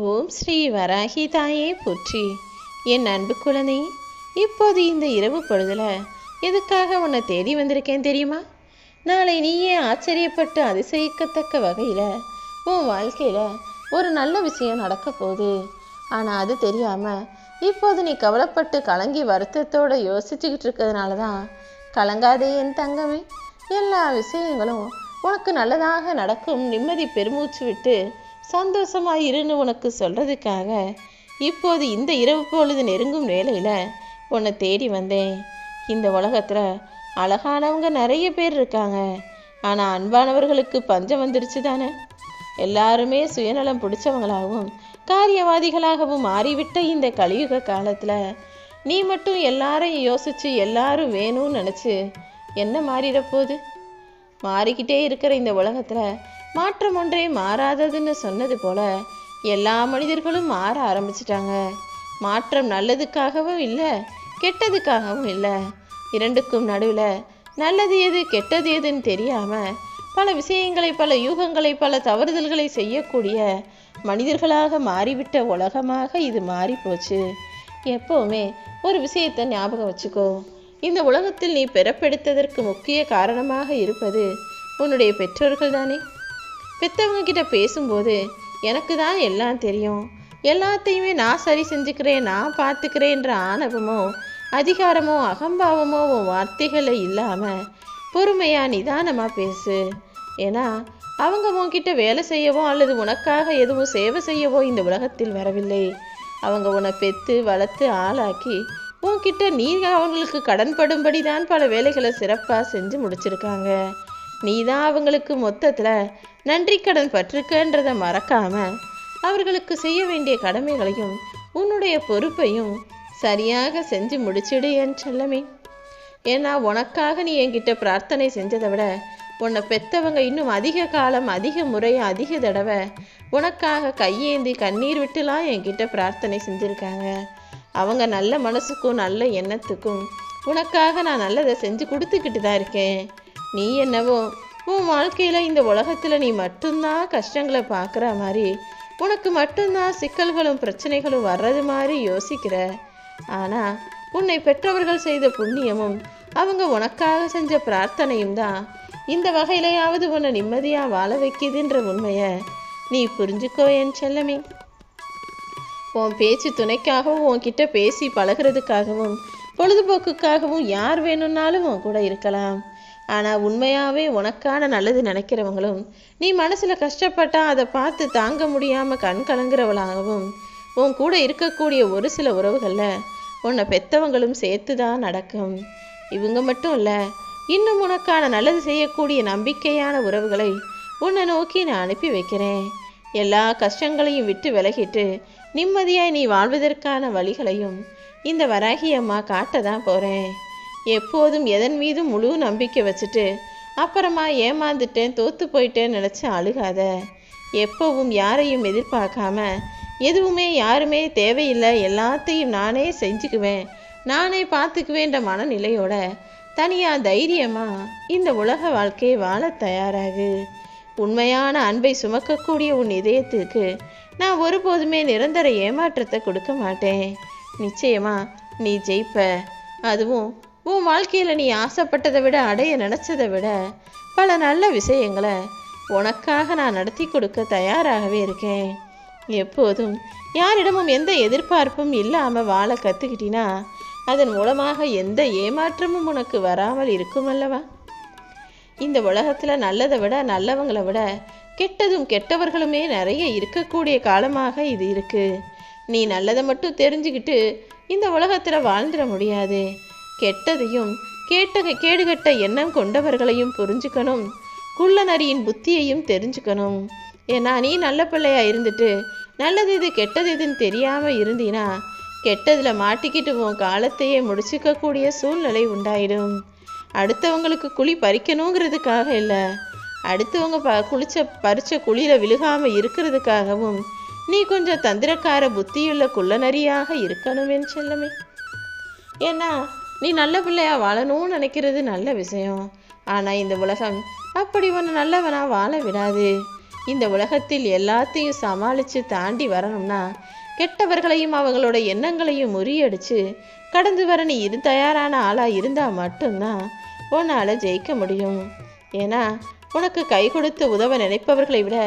ஓம் ஸ்ரீ வராகி தாயே போற்றி. என் அன்பு குழந்தை, இப்போது இந்த இரவு பொழுதுல எதுக்காக உன்னை தேடி வந்திருக்கேன் தெரியுமா? நாளை நீயே ஆச்சரியப்பட்டு அதிசயிக்கத்தக்க வகையில் உன் வாழ்க்கையில் ஒரு நல்ல விஷயம் நடக்க போகுது. ஆனால் அது தெரியாமல் இப்போது நீ கவலைப்பட்டு கலங்கி வருத்தத்தோடு யோசிச்சுக்கிட்டு இருக்கிறதுனால தான். கலங்காதே என் தங்கமே, எல்லா விஷயங்களும் உனக்கு நல்லதாக நடக்கும். நிம்மதி பெருமூச்சு விட்டு சந்தோஷமாக இருன்னு உனக்கு சொல்கிறதுக்காக இப்போது இந்த இரவு பொழுது நெருங்கும் வேளையில் உன்னை தேடி வந்தேன். இந்த உலகத்தில் அழகானவங்க நிறைய பேர் இருக்காங்க, ஆனால் அன்பானவர்களுக்கு பஞ்சம் வந்துடுச்சு தானே. எல்லாருமே சுயநலம் பிடிச்சவங்களாகவும் காரியவாதிகளாகவும் மாறிவிட்ட இந்த கலியுக காலத்தில் நீ மட்டும் எல்லாரையும் யோசித்து எல்லாரும் வேணும்னு நினச்சி என்ன மாறிட போகுது? மாறிக்கிட்டே இருக்கிற இந்த உலகத்தில் மாற்றம் ஒன்றே மாறாததுன்னு சொன்னது போல எல்லா மனிதர்களும் மாற ஆரம்பிச்சிட்டாங்க. மாற்றம் நல்லதுக்காகவும் இல்லை, கெட்டதுக்காகவும் இல்லை. இரண்டுக்கும் நடுவில் நல்லது எது கெட்டது எதுன்னு தெரியாமல் பல விஷயங்களை, பல யூகங்களை, பல தவறுதல்களை செய்யக்கூடிய மனிதர்களாக மாறிவிட்ட உலகமாக இது மாறி போச்சு. எப்போவுமே ஒரு விஷயத்தை ஞாபகம் வச்சுக்கோ. இந்த உலகத்தில் நீ பிறப்பெடுத்ததற்கு முக்கிய காரணமாக இருப்பது உன்னுடைய பெற்றோர்கள் தானே. பெற்றவங்க கிட்ட பேசும்போது எனக்கு தான் எல்லாம் தெரியும், எல்லாத்தையுமே நான் சரி செஞ்சுக்கிறேன், நான் பார்த்துக்கிறேன்ற ஆணவமோ அதிகாரமோ அகம்பாவமோ உன் வார்த்தைகளை இல்லாமல் பொறுமையாக நிதானமாக பேசு. ஏன்னா அவங்க உன்கிட்ட வேலை செய்யவோ அல்லது உனக்காக எதுவும் சேவை செய்யவோ இந்த உலகத்தில் வரவில்லை. அவங்க உன்னை பெற்று வளர்த்து ஆளாக்கி உன்கிட்ட நீ அவங்களுக்கு கடன்படும்படி தான் பல வேலைகளை சிறப்பாக செஞ்சு முடிச்சிருக்காங்க. நீ தான் அவங்களுக்கு மொத்தத்தில் நன்றி கடன் பற்றிருக்கன்றதை மறக்காமல் அவர்களுக்கு செய்ய வேண்டிய கடமைகளையும் உன்னுடைய பொறுப்பையும் சரியாக செஞ்சு முடிச்சிடு என் செல்லமே. ஏன்னா உனக்காக நீ என்கிட்ட பிரார்த்தனை செஞ்சதை விட உன்னை பெற்றவங்க இன்னும் அதிக காலம், அதிக முறை, அதிக தடவை உனக்காக கையேந்தி கண்ணீர் விட்டுலாம் என்கிட்ட பிரார்த்தனை செஞ்சுருக்காங்க. அவங்க நல்ல மனசுக்கும் நல்ல எண்ணத்துக்கும் உனக்காக நான் நல்லதை செஞ்சு கொடுத்துக்கிட்டு தான் இருக்கேன். நீ என்னவோ உன் வாழ்க்கையில் இந்த உலகத்தில் நீ மட்டும்தான் கஷ்டங்களை பார்க்குற மாதிரி, உனக்கு மட்டும்தான் சிக்கல்களும் பிரச்சனைகளும் வர்றது மாதிரி யோசிக்கிற. ஆனால் உன்னை பெற்றவர்கள் செய்த புண்ணியமும் அவங்க உனக்காக செஞ்ச பிரார்த்தனையும் தான் இந்த வகையிலையாவது உன்னை நிம்மதியாக வாழ வைக்குதுன்ற உண்மையை நீ புரிஞ்சுக்கோ என் செல்லமே. உன் பேச்சு துணைக்காகவும் உன்கிட்ட பேசி பழகிறதுக்காகவும் பொழுதுபோக்குக்காகவும் யார் வேணும்னாலும் உன் கூட இருக்கலாம். ஆனால் உண்மையாகவே உனக்கான நல்லது நினைக்கிறவங்களும் நீ மனசில் கஷ்டப்பட்டா அதை பார்த்து தாங்க முடியாமல் கண் கலங்குறவளாகவும் உன் கூட இருக்கக்கூடிய ஒரு சில உறவுகளில் உன்னை பெற்றவங்களும் சேர்த்து தான் நடக்கும். இவங்க மட்டும் இல்லை, இன்னும் உனக்கான நல்லது செய்யக்கூடிய நம்பிக்கையான உறவுகளை உன்னை நோக்கி நான் அனுப்பி வைக்கிறேன். எல்லா கஷ்டங்களையும் விட்டு விலகிட்டு நிம்மதியாய் நீ வாழ்வதற்கான வழிகளையும் இந்த வராகி அம்மா காட்ட தான் போகிறேன். எப்போதும் எதன் மீதும் முழு நம்பிக்கை வச்சுட்டு அப்புறமா ஏமாந்துட்டேன், தோற்று போயிட்டேன்னு நினச்சி அழுகாத. எப்போவும் யாரையும் எதிர்பார்க்காம எதுவுமே யாருமே தேவையில்லை, எல்லாத்தையும் நானே செஞ்சுக்குவேன், நானே பார்த்துக்குவேன்ற மனநிலையோட தனியாக தைரியமாக இந்த உலக வாழ்க்கையை வாழ தயாராகு. உண்மையான அன்பை சுமக்கக்கூடிய உன் இதயத்துக்கு நான் ஒருபோதுமே நிரந்தர ஏமாற்றத்தை கொடுக்க மாட்டேன். நிச்சயமா நீ ஜெயிப்ப. அதுவும் உன் வாழ்க்கையில் நீ ஆசைப்பட்டதை விட, அடைய நினச்சதை விட பல நல்ல விஷயங்களை உனக்காக நான் நடத்தி கொடுக்க தயாராகவே இருக்கேன். எப்போதும் யாரிடமும் எந்த எதிர்பார்ப்பும் இல்லாமல் வாழ கற்றுக்கிட்டினா அதன் மூலமாக எந்த ஏமாற்றமும் உனக்கு வராமல் இருக்கும் அல்லவா. இந்த உலகத்தில் நல்லதை விட, நல்லவங்களை விட கெட்டதும் கெட்டவர்களுமே நிறைய இருக்கக்கூடிய காலமாக இது இருக்குது. நீ நல்லதை மட்டும் தெரிஞ்சுக்கிட்டு இந்த உலகத்தில் வாழ்ந்துட முடியாது. கெட்டதையும் கேடுகட்ட எண்ணம் கொண்டவர்களையும் புரிஞ்சுக்கணும், குள்ள நரியின் புத்தியையும் தெரிஞ்சுக்கணும். ஏன்னா நீ நல்ல பிள்ளையா இருந்துட்டு நல்லது இது கெட்டது இதுன்னு தெரியாமல் இருந்தீனா கெட்டதில் மாட்டிக்கிட்டு உன் காலத்தையே முடிச்சுக்கக்கூடிய சூழ்நிலை உண்டாயிடும். அடுத்தவங்களுக்கு குழி பறிக்கணுங்கிறதுக்காக இல்லை, அடுத்தவங்க பறிச்ச குழியில் விழுகாமல் இருக்கிறதுக்காகவும் நீ கொஞ்சம் தந்திரக்கார புத்தியுள்ள குள்ளநரியாக இருக்கணும் என் செல்லமே. ஏன்னா நீ நல்ல பிள்ளையா வாழணும்னு நினைக்கிறது நல்ல விஷயம். ஆனால் இந்த உலகம் அப்படி ஒன்று நல்லவனா வாழ விடாது. இந்த உலகத்தில் எல்லாத்தையும் சமாளித்து தாண்டி வரணும்னா கெட்டவர்களையும் அவங்களோட எண்ணங்களையும் முறியடிச்சு கடந்து வர நீ தயாரான ஆளாக இருந்தால் மட்டும்தான் உன்னால் ஜெயிக்க முடியும். ஏன்னா உனக்கு கை கொடுத்து உதவ நினைப்பவர்களை விட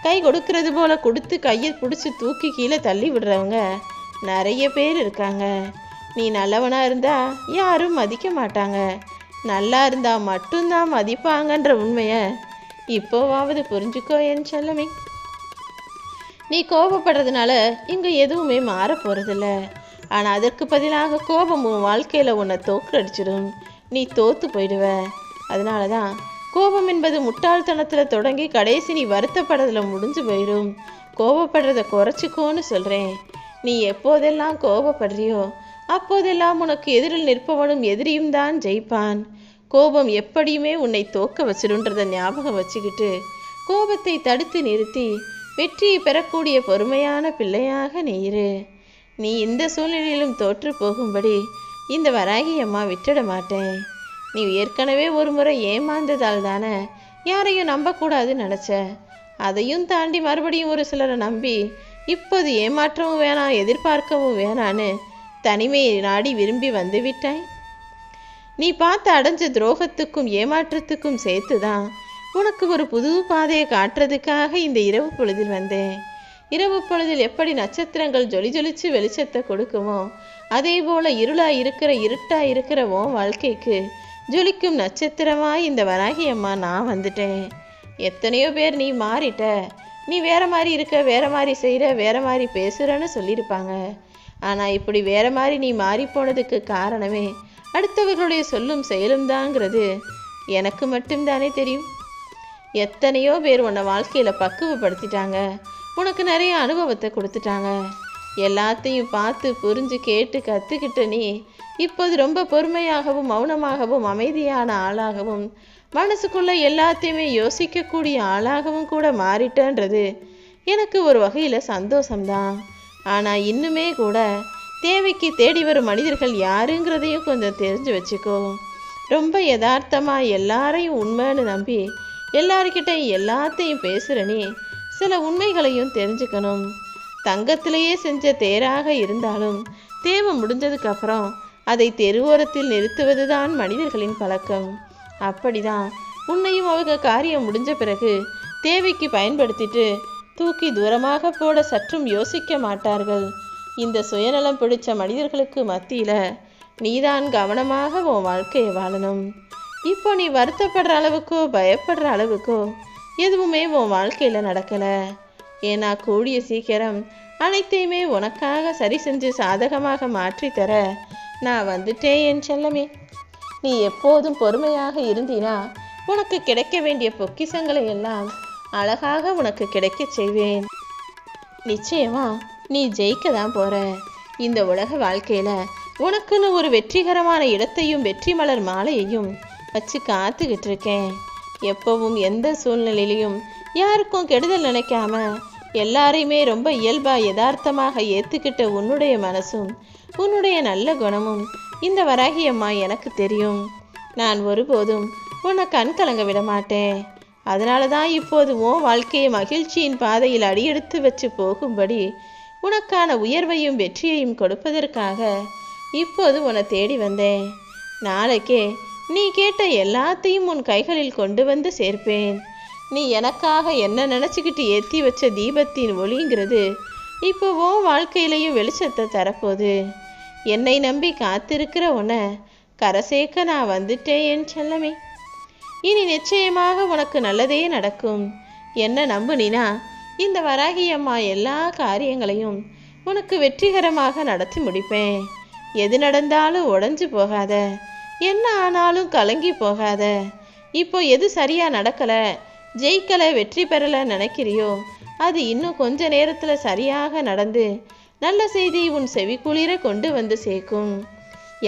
கை கொடுக்கறது போல கொடுத்து கையை பிடிச்சி தூக்கி கீழே தள்ளி விடுறவங்க நிறைய பேர் இருக்காங்க. நீ நல்லவனாக இருந்தால் யாரும் மதிக்க மாட்டாங்க, நல்லா இருந்தால் மட்டும்தான் மதிப்பாங்கன்ற உண்மையை இப்போவாவது புரிஞ்சுக்கோ என் செல்லமே. நீ கோபப்படுறதுனால இங்கே எதுவுமே மாற போகிறதில்ல. ஆனால் அதற்கு பதிலாக கோபம் உன் வாழ்க்கையில் உன்னை தோற்கடிச்சிடும், நீ தோற்று போயிடுவ. அதனால தான் கோபம் என்பது முட்டாள்தனத்தில் தொடங்கி கடைசி நீ வருத்தப்படுறதுல முடிஞ்சு போயிடும். கோபப்படுறதை குறைச்சிக்கோன்னு சொல்கிறேன். நீ எப்போதெல்லாம் கோபப்படுறியோ அப்போதெல்லாம் உனக்கு எதிரில் நிற்பவனும் எதிரியும் தான் ஜெயிப்பான். கோபம் எப்படியுமே உன்னை தோக்க வச்சிடுன்றதை ஞாபகம் வச்சுக்கிட்டு கோபத்தை தடுத்து நிறுத்தி வெற்றியை பெறக்கூடிய பொறுமையான பிள்ளையாக நீ இரு. நீ இந்த சூழ்நிலையிலும் தோற்று போகும்படி இந்த வராகி அம்மா விட்டுட மாட்டேன். நீ ஏற்கனவே ஒரு முறை ஏமாந்ததால் தானே யாரையும் நம்பக்கூடாதுன்னு நினச்ச. அதையும் தாண்டி மறுபடியும் ஒரு சிலரை நம்பி இப்போது ஏமாற்றவும் வேணாம், எதிர்பார்க்கவும் வேணான்னு தனிமையை நாடி விரும்பி வந்து விட்டாய். நீ பார்த்து அடைஞ்ச துரோகத்துக்கும் ஏமாற்றத்துக்கும் சேர்த்து தான் உனக்கு ஒரு புது பாதையை காட்டுறதுக்காக இந்த இரவு பொழுதில் வந்தேன். இரவு பொழுதில் எப்படி நட்சத்திரங்கள் ஜொலிச்சு வெளிச்சத்தை கொடுக்குமோ அதே போல் இருட்டாக இருக்கிற உன் வாழ்க்கைக்கு ஜொலிக்கும் நட்சத்திரமாக இந்த வராகி அம்மா நான் வந்துட்டேன். எத்தனையோ பேர் நீ மாறிட்ட, நீ வேற மாதிரி இருக்க, வேற மாதிரி செய்கிற, வேற மாதிரி பேசுகிறன்னு சொல்லியிருப்பாங்க. ஆனால் இப்படி வேற மாதிரி நீ மாறி போனதுக்கு காரணமே அடுத்தவர்களுடைய சொல்லும் செயலும் தாங்கிறது எனக்கு மட்டும்தானே தெரியும். எத்தனையோ பேர் உன்னை வாழ்க்கையில் பக்குவப்படுத்திட்டாங்க, உனக்கு நிறைய அனுபவத்தை கொடுத்துட்டாங்க. எல்லாத்தையும் பார்த்து புரிஞ்சு கேட்டு கற்றுக்கிட்ட நீ இப்போது ரொம்ப பொறுமையாகவும் மௌனமாகவும் அமைதியான ஆளாகவும் மனசுக்குள்ள எல்லாத்தையுமே யோசிக்கக்கூடிய ஆளாகவும் கூட மாறிட்டன்றது எனக்கு ஒரு வகையில் சந்தோஷம்தான். ஆனால் இன்னுமே கூட தேவைக்கு தேடி வரும் மனிதர்கள் யாருங்கிறதையும் கொஞ்சம் தெரிஞ்சு வச்சுக்கோ. ரொம்ப யதார்த்தமாக எல்லாரையும் உண்மைன்னு நம்பி எல்லாருக்கிட்ட எல்லாத்தையும் பேசுகிற நீ சில உண்மைகளையும் தெரிஞ்சுக்கணும். தங்கத்திலேயே செஞ்ச தேராக இருந்தாலும் தேவை முடிஞ்சதுக்கப்புறம் அதை தெருவோரத்தில் நிறுத்துவது தான் மனிதர்களின் பழக்கம். அப்படிதான் உன்னையும் அவங்க காரியம் முடிஞ்ச பிறகு தேவைக்கு பயன்படுத்திட்டு தூக்கி தூரமாக போட சற்றும் யோசிக்க மாட்டார்கள். இந்த சுயநலம் பிடிச்ச மனிதர்களுக்கு மத்தியில் நீதான் கவனமாக உன் வாழ்க்கையை வாழணும். இப்போ நீ வருத்தப்படுற அளவுக்கோ பயப்படுற அளவுக்கோ எதுவுமே உன் வாழ்க்கையில் நடக்கலை. ஏன்னா கூடிய சீக்கிரம் அனைத்தையுமே உனக்காக சரி செஞ்சு சாதகமாக மாற்றித்தர நான் வந்துட்டேன் என் செல்லமே. நீ எப்போதும் பொறுமையாக இருந்தினா உனக்கு கிடைக்க வேண்டிய பொக்கிஷங்களை எல்லாம் அழகாக உனக்கு கிடைக்க செய்வேன். நிச்சயமா நீ ஜெயிக்க தான் போற. இந்த உலக வாழ்க்கையில் உனக்குன்னு ஒரு வெற்றிகரமான இடத்தையும் வெற்றி மலர் மாலையையும் வச்சு காத்துக்கிட்டு இருக்கேன். எப்பவும் எந்த சூழ்நிலையிலையும் யாருக்கும் கெடுதல் நினைக்காம எல்லாரையுமே ரொம்ப இயல்பாக யதார்த்தமாக ஏற்றுக்கிட்ட உன்னுடைய மனசும் உன்னுடைய நல்ல குணமும் இந்த வராகி அம்மா எனக்கு தெரியும். நான் ஒருபோதும் உன்னை கண் கலங்க விட மாட்டேன். அதனால தான் இப்போது உன் வாழ்க்கையை மகிழ்ச்சியின் பாதையில் அடியெடுத்து வச்சு போகும்படி உனக்கான உயர்வையும் வெற்றியையும் கொடுப்பதற்காக இப்போது உன்னை தேடி வந்தேன். நாளைக்கே நீ கேட்ட எல்லாத்தையும் உன் கைகளில் கொண்டு வந்து சேர்ப்பேன். நீ எனக்காக என்ன நினச்சிக்கிட்டு ஏற்றி வச்ச தீபத்தின் ஒளிங்கிறது இப்போ உன் வாழ்க்கையிலையும் வெளிச்சத்தை தரப்போகுது. என்னை நம்பி காத்திருக்கிற உன்னை கரை சேர்க்க நான் வந்துட்டேன் என் செல்லமே. இனி நிச்சயமாக உனக்கு நல்லதே நடக்கும். என்ன நம்புனினா இந்த வராகி அம்மா எல்லா காரியங்களையும் உனக்கு வெற்றிகரமாக நடத்தி முடிப்பேன். எது நடந்தாலும் உடஞ்சி போகாத, என்ன ஆனாலும் கலங்கி போகாத. இப்போ எது சரியாக நடக்கலை, ஜெயிக்கலை, வெற்றி பெறலை நினைக்கிறியோ அது இன்னும் கொஞ்ச நேரத்தில் சரியாக நடந்து நல்ல செய்தி உன் செவிக்குளிர கொண்டு வந்து சேர்க்கும்.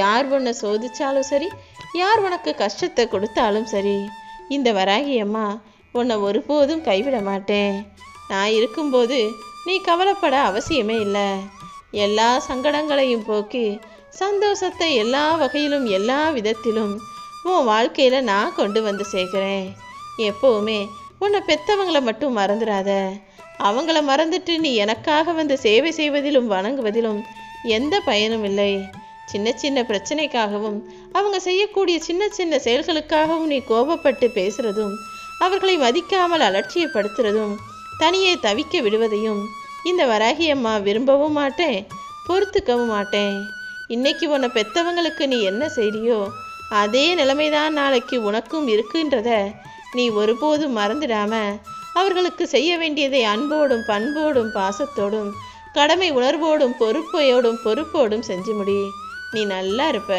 யார் உன்னை சோதிச்சாலும் சரி, யார் உனக்கு கஷ்டத்தை கொடுத்தாலும் சரி, இந்த வராகி அம்மா உன்னை ஒருபோதும் கைவிட மாட்டேன். நான் இருக்கும்போது நீ கவலைப்பட அவசியமே இல்லை. எல்லா சங்கடங்களையும் போக்கி சந்தோஷத்தை எல்லா வகையிலும் எல்லா விதத்திலும் உன் வாழ்க்கையில் நான் கொண்டு வந்து சேர்க்கிறேன். எப்போவுமே உன்னை பெத்தவங்களை மட்டும் மறந்துடாத. அவங்கள மறந்துட்டு நீ எனக்காக வந்து சேவை செய்வதிலும் வணங்குவதிலும் எந்த பயனும் இல்லை. சின்ன சின்ன பிரச்சனைக்காகவும் அவங்க செய்யக்கூடிய சின்ன சின்ன செயல்களுக்காகவும் நீ கோபப்பட்டு பேசுறதும், அவர்களை மதிக்காமல் அலட்சியப்படுத்துறதும், தனியே தவிக்க விடுவதையும் இந்த வராகி அம்மா விரும்பவும் மாட்டேன், பொறுத்துக்கவும் மாட்டேன். இன்னைக்கு உன்னை பெத்தவங்களுக்கு நீ என்ன செய்றியோ அதே நிலைமைதான் நாளைக்கு உனக்கும் இருக்குன்றத நீ ஒருபோதும் மறந்துடாம அவர்களுக்கு செய்ய வேண்டியதை அன்போடும் பண்போடும் பாசத்தோடும் கடமை உணர்வோடும் பொறுப்போடும் செஞ்சு முடி. நீ நல்லா இருப்ப.